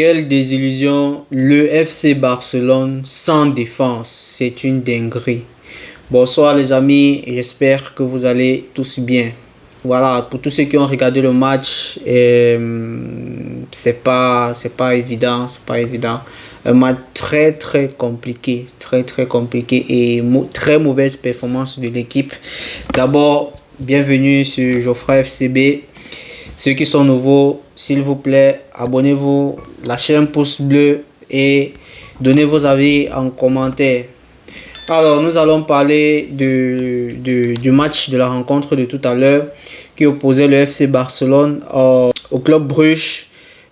Quelle désillusion, le FC Barcelone sans défense, c'est une dinguerie. Bonsoir les amis, j'espère que vous allez tous bien. Voilà, pour tous ceux qui ont regardé le match, c'est pas évident, c'est pas évident. Un match très compliqué, très compliqué et très mauvaise performance de l'équipe. D'abord, bienvenue sur Geoffroy FCB. Ceux qui sont nouveaux, s'il vous plaît, abonnez-vous, lâchez un pouce bleu et donnez vos avis en commentaire. Alors, nous allons parler du match, de la rencontre de tout à l'heure qui opposait le FC Barcelone au Club Bruges.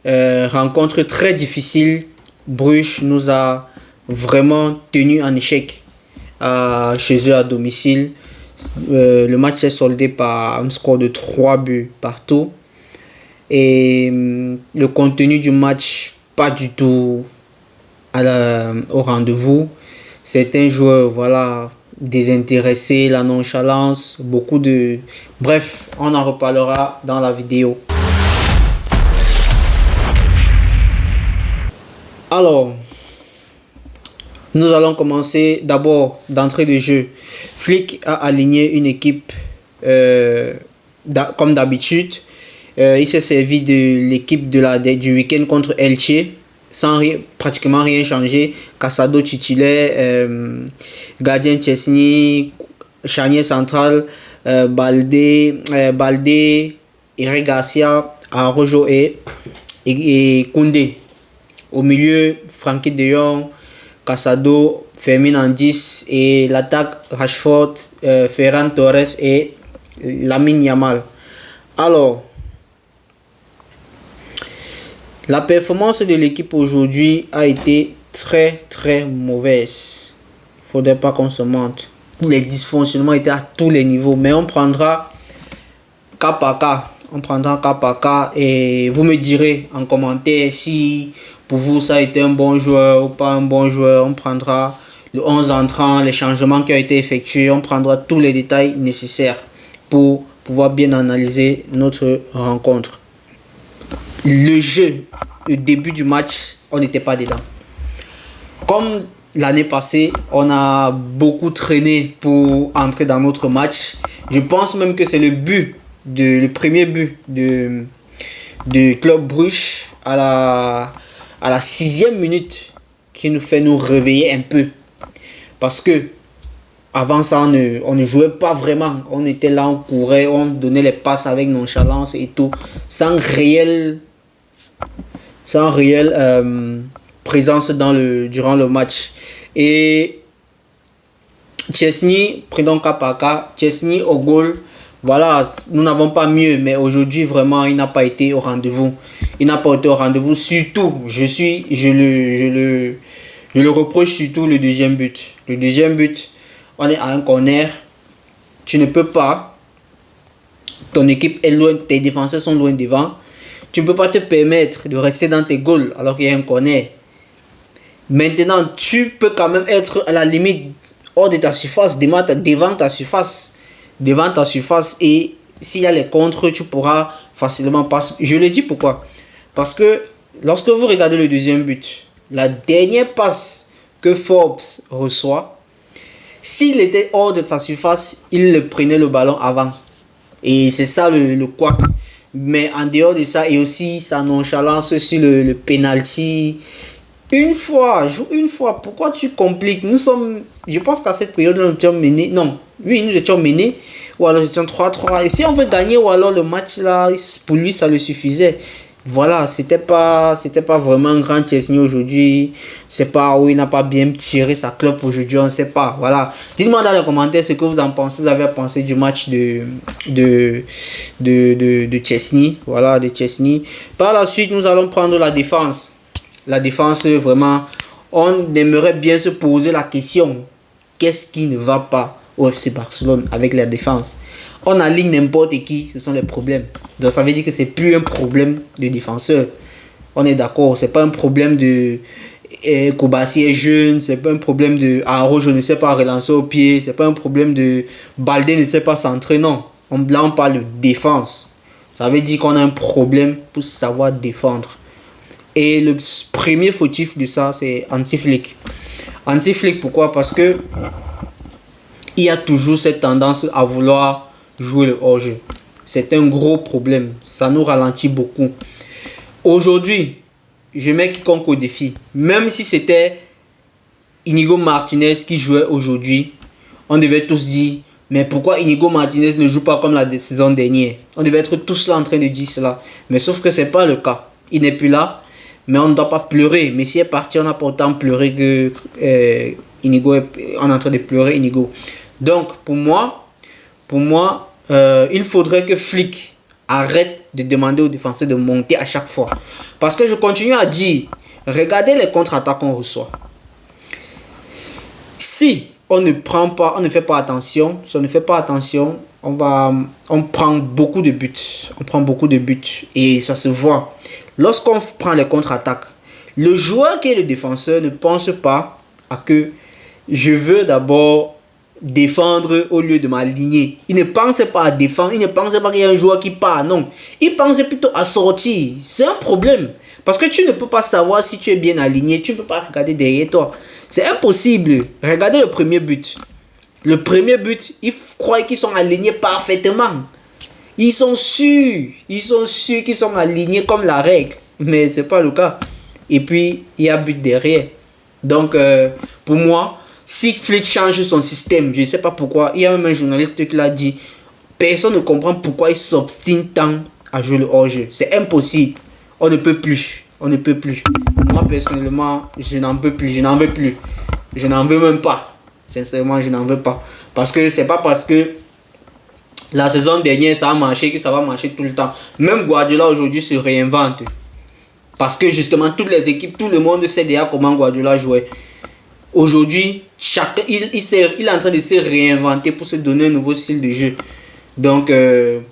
Rencontre très difficile. Bruges nous a vraiment tenu en échec chez eux à domicile. Le match est soldé par un score de 3 buts partout. Et le contenu du match, pas du tout au rendez-vous. Certains joueurs, voilà, désintéressés, la nonchalance, beaucoup de... Bref, on en reparlera dans la vidéo. Alors, nous allons commencer d'abord d'entrée de jeu. Flick a aligné une équipe comme d'habitude. Il s'est servi de l'équipe du week-end contre Elche sans pratiquement rien changer. Casado titulaire, gardien Chesney, charnier central, Balde, Eric Garcia, Araujo et Koundé. Au milieu, Frenkie de Jong, Casado, Fermin en 10 et l'attaque Rashford, Ferran Torres et Lamine Yamal. Alors, la performance de l'équipe aujourd'hui a été très mauvaise. Il ne faudrait pas qu'on se mente. Les dysfonctionnements étaient à tous les niveaux. Mais on prendra cas par cas. Et vous me direz en commentaire si pour vous ça a été un bon joueur ou pas un bon joueur. On prendra le 11 entrant, les changements qui ont été effectués. On prendra tous les détails nécessaires pour pouvoir bien analyser notre rencontre. Le jeu, le début du match, on n'était pas dedans. Comme l'année passée, on a beaucoup traîné pour entrer dans notre match. Je pense même que c'est le premier but de Club Bruges à la 6e minute qui nous fait nous réveiller un peu. Parce que avant ça, on ne jouait pas vraiment. On était là, on courait, on donnait les passes avec nonchalance et tout, sans réelle présence durant le match. Et Chesney, prenons cas par cas, Chesney au goal, voilà, nous n'avons pas mieux, mais aujourd'hui vraiment il n'a pas été au rendez-vous. Surtout, je le reproche surtout le deuxième but. Le deuxième but, on est à un corner, tu ne peux pas, ton équipe est loin, tes défenseurs sont loin devant. Tu ne peux pas te permettre de rester dans tes goals alors qu'il y a un corner. Maintenant, tu peux quand même être à la limite hors de ta surface, devant ta surface. Et s'il y a les contres, tu pourras facilement passer. Je le dis pourquoi. Parce que lorsque vous regardez le deuxième but, la dernière passe que Forbes reçoit, s'il était hors de sa surface, il le prenait le ballon avant. Et c'est ça le quoi. Mais en dehors de ça, et aussi sa nonchalance sur le penalty. Une fois, pourquoi tu compliques? Je pense qu'à cette période, nous étions menés. Non, oui, nous étions menés. Ou alors nous étions 3-3. Et si on veut gagner, ou alors le match là, pour lui, ça le suffisait. Voilà, c'était pas vraiment un grand Chesney aujourd'hui. C'est pas où il n'a pas bien tiré sa clope aujourd'hui, on ne sait pas. Voilà. Dites-moi dans les commentaires ce que vous en pensez. Vous avez pensé du match de Chesney. Voilà, de Chesney. Par la suite, nous allons prendre la défense. La défense, vraiment, on aimerait bien se poser la question. Qu'est-ce qui ne va pas au FC Barcelone avec la défense? On aligne n'importe qui, ce sont les problèmes. Donc ça veut dire que c'est plus un problème de défenseur. On est d'accord, c'est pas un problème de Koubassy est jeune, c'est pas un problème de Araujo ne sait pas relancer au pied, c'est pas un problème de Balde ne sait pas centrer, non. Là on parle de défense. Ça veut dire qu'on a un problème pour savoir défendre. Et le premier fautif de ça, c'est Hansi Flick. Hansi Flick, pourquoi? Parce que il y a toujours cette tendance à vouloir jouer le hors-jeu. C'est un gros problème. Ça nous ralentit beaucoup. Aujourd'hui, je mets quiconque au défi. Même si c'était Inigo Martinez qui jouait aujourd'hui, on devait tous dire, mais pourquoi Inigo Martinez ne joue pas comme la saison dernière? On devait être tous là en train de dire cela. Mais sauf que ce n'est pas le cas. Il n'est plus là, mais on ne doit pas pleurer. Messi est parti, on n'a pas autant pleuré que Inigo. On est en train de pleurer Inigo. Donc, pour moi, il faudrait que Flick arrête de demander aux défenseurs de monter à chaque fois. Parce que je continue à dire, regardez les contre-attaques qu'on reçoit. Si on ne fait pas attention, on prend beaucoup de buts. On prend beaucoup de buts et ça se voit. Lorsqu'on prend les contre-attaques, le joueur qui est le défenseur ne pense pas à que je veux d'abord défendre au lieu de m'aligner. Il ne pense pas à défendre, il ne pense pas qu'il y a un joueur qui part, non. Il pense plutôt à sortir. C'est un problème. Parce que tu ne peux pas savoir si tu es bien aligné, tu ne peux pas regarder derrière toi. C'est impossible. Regardez le premier but. Le premier but, ils croient qu'ils sont alignés parfaitement. Ils sont sûrs qu'ils sont alignés comme la règle. Mais ce n'est pas le cas. Et puis, il y a but derrière. Donc, pour moi, si Flick change son système, je ne sais pas pourquoi, il y a même un journaliste qui l'a dit, personne ne comprend pourquoi il s'obstine tant à jouer le hors-jeu. C'est impossible. On ne peut plus. On ne peut plus. Moi, personnellement, je n'en peux plus. Je n'en veux plus. Je n'en veux même pas. Sincèrement, je n'en veux pas. Parce que c'est pas parce que la saison dernière, ça a marché que ça va marcher tout le temps. Même Guardiola aujourd'hui se réinvente. Parce que justement, toutes les équipes, tout le monde sait déjà comment Guardiola jouait. Aujourd'hui, il est en train de se réinventer pour se donner un nouveau style de jeu. Donc,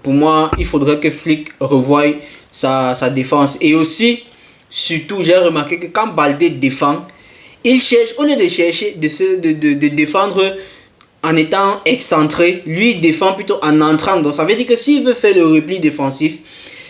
pour moi, il faudrait que Flick revoie sa défense. Et aussi, surtout, j'ai remarqué que quand Baldé défend, il cherche, au lieu de chercher de défendre en étant excentré, lui il défend plutôt en entrant. Donc, ça veut dire que s'il veut faire le repli défensif,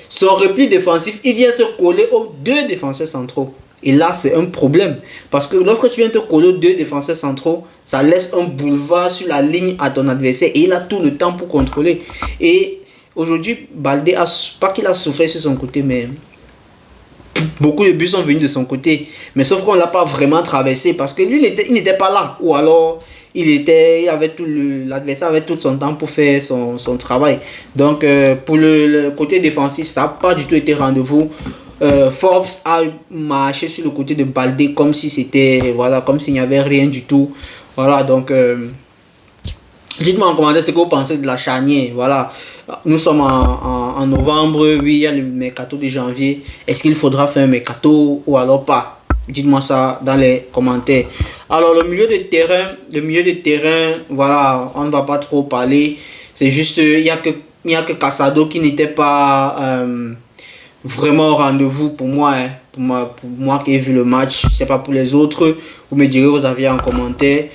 son repli défensif, il vient se coller aux deux défenseurs centraux. Et là, c'est un problème. Parce que lorsque tu viens te coller aux deux défenseurs centraux, ça laisse un boulevard sur la ligne à ton adversaire. Et il a tout le temps pour contrôler. Et aujourd'hui, Baldé, pas qu'il a souffert sur son côté, mais beaucoup de buts sont venus de son côté. Mais sauf qu'on ne l'a pas vraiment traversé. Parce que lui, il n'était pas là. Ou alors, l'adversaire avait tout son temps pour faire son travail. Donc, pour le côté défensif, ça n'a pas du tout été rendez-vous. Forbes a marché sur le côté de Baldé comme si c'était, voilà, comme s'il n'y avait rien du tout. Voilà, donc dites-moi en commentaire ce que vous pensez de la charnière. Voilà, nous sommes en novembre, oui, il y a le mercato de janvier. Est-ce qu'il faudra faire un mercato ou alors pas? Dites-moi ça dans les commentaires. Alors, le milieu de terrain, voilà, on ne va pas trop parler. C'est juste, il n'y a que Casado qui n'était pas vraiment au rendez-vous pour moi, hein. Pour moi qui ai vu le match. C'est pas pour les autres. Vous me direz vos avis en commentaire.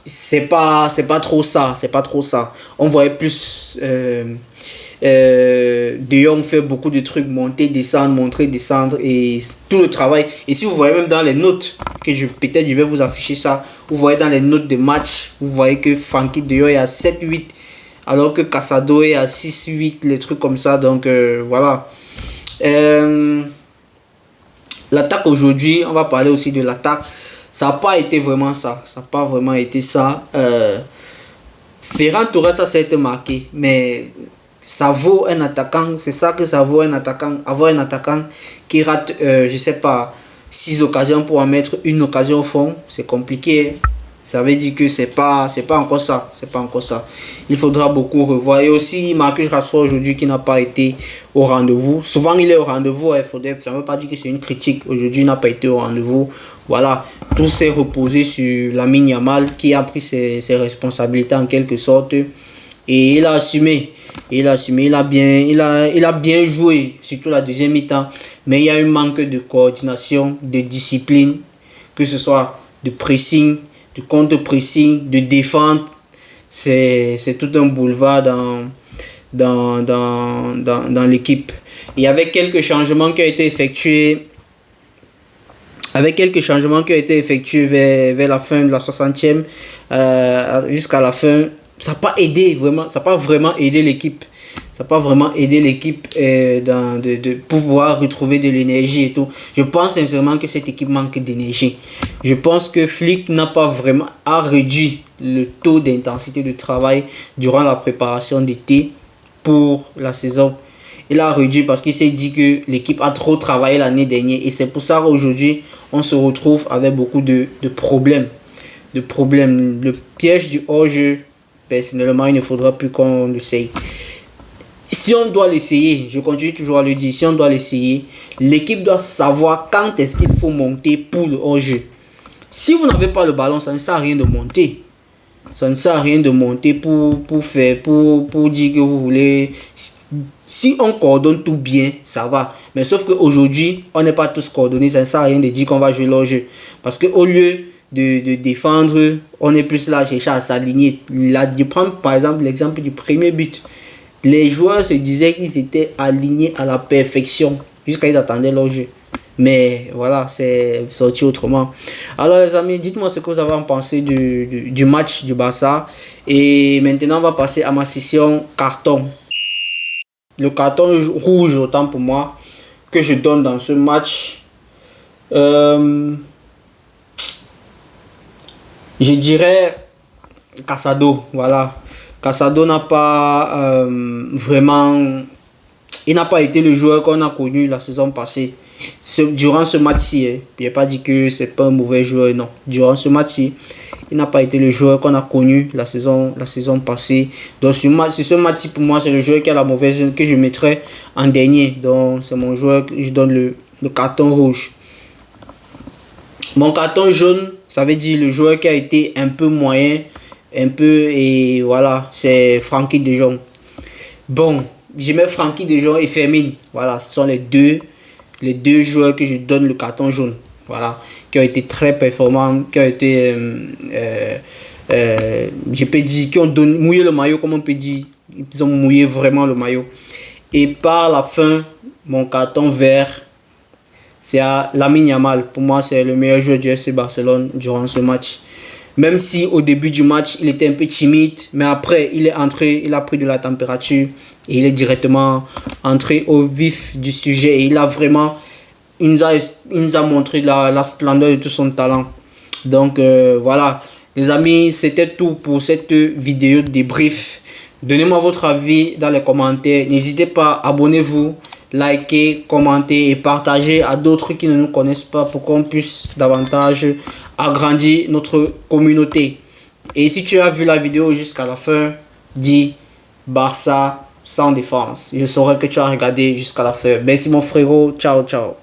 C'est pas trop ça. C'est pas trop ça. On voyait plus De Jong fait beaucoup de trucs, monter, descendre, montrer, descendre et tout le travail. Et si vous voyez même dans les notes, que peut-être je vais vous afficher ça, vous voyez dans les notes de match, vous voyez que Frenkie de Jong est à 7-8, alors que Casado est à 6-8, les trucs comme ça. Donc voilà. L'attaque aujourd'hui, on va parler aussi de l'attaque. Ça n'a pas été vraiment ça. Ça n'a pas vraiment été ça. Ferran Torres, ça s'est marqué. Mais ça vaut un attaquant. C'est ça que ça vaut un attaquant. Avoir un attaquant qui rate, je sais pas, 6 occasions pour en mettre une occasion au fond, c'est compliqué. Ça veut dire que c'est pas encore ça. C'est pas encore ça. Il faudra beaucoup revoir. Et aussi Marcus Rashford aujourd'hui qui n'a pas été au rendez-vous. Souvent il est au rendez-vous. Ça ne veut pas dire que c'est une critique. Aujourd'hui il n'a pas été au rendez-vous. Voilà. Tout s'est reposé sur Lamine Yamal qui a pris ses responsabilités en quelque sorte. Et il a assumé. Il a bien joué. Surtout la deuxième mi-temps. Mais il y a un manque de coordination, de discipline. Que ce soit de pressing, de contre-pressing, de défense. C'est tout un boulevard dans l'équipe. Et avec quelques changements qui ont été effectués, vers la fin de la 60e jusqu'à la fin, ça n'a pas aidé vraiment, ça n'a pas vraiment aidé l'équipe. Ça n'a pas vraiment aidé l'équipe de pouvoir retrouver de l'énergie et tout. Je pense sincèrement que cette équipe manque d'énergie. Je pense que Flick n'a pas vraiment réduit le taux d'intensité de travail durant la préparation d'été pour la saison. Il a réduit parce qu'il s'est dit que l'équipe a trop travaillé l'année dernière. Et c'est pour ça qu'aujourd'hui, on se retrouve avec beaucoup de problèmes. Le piège du hors-jeu, personnellement, il ne faudra plus qu'on l'essaye. Si on doit l'essayer, je continue toujours à le dire, si on doit l'essayer, l'équipe doit savoir quand est-ce qu'il faut monter pour le hors-jeu. Si vous n'avez pas le ballon, ça ne sert à rien de monter. Ça ne sert à rien de monter pour dire que vous voulez. Si on coordonne tout bien, ça va. Mais sauf qu'aujourd'hui, on n'est pas tous coordonnés. Ça ne sert à rien de dire qu'on va jouer l'hors-jeu. Parce qu'au lieu de défendre, on est plus là, chercher à s'aligner. Je prends par exemple l'exemple du premier but. Les joueurs se disaient qu'ils étaient alignés à la perfection jusqu'à ils attendaient leur jeu. Mais voilà, c'est sorti autrement. Alors les amis, dites-moi ce que vous avez pensé du match du Barça. Et maintenant, on va passer à ma session carton. Le carton rouge, autant pour moi, que je donne dans ce match. Je dirais Casado, voilà. Casado n'a pas vraiment... Il n'a pas été le joueur qu'on a connu la saison passée. Durant ce match-ci, je n'ai pas dit que c'est pas un mauvais joueur, non. Durant ce match-ci, il n'a pas été le joueur qu'on a connu la saison passée. Donc ce match-ci, pour moi, c'est le joueur qui a la mauvaise zone que je mettrais en dernier. Donc c'est mon joueur que je donne le carton rouge. Mon carton jaune, ça veut dire le joueur qui a été un peu moyen, et voilà, c'est Frenkie de Jong. Bon, je mets Frenkie de Jong et Fermin. Voilà, ce sont les deux joueurs que je donne le carton jaune. Voilà, qui ont été très performants, qui ont été, je peux dire, qui ont mouillé le maillot, comme on peut dire. Ils ont mouillé vraiment le maillot. Et par la fin, mon carton vert, c'est à Lamine Yamal. Pour moi, c'est le meilleur joueur du FC Barcelone durant ce match. Même si au début du match, il était un peu timide, mais après, il est entré, il a pris de la température et il est directement entré au vif du sujet. Et il nous a montré la splendeur de tout son talent. Donc voilà, les amis, c'était tout pour cette vidéo de débrief. Donnez-moi votre avis dans les commentaires. N'hésitez pas, abonnez-vous, likez, commentez et partagez à d'autres qui ne nous connaissent pas pour qu'on puisse davantage agrandir notre communauté. Et si tu as vu la vidéo jusqu'à la fin, dis Barça sans défense. Je saurai que tu as regardé jusqu'à la fin. Merci mon frérot. Ciao, ciao.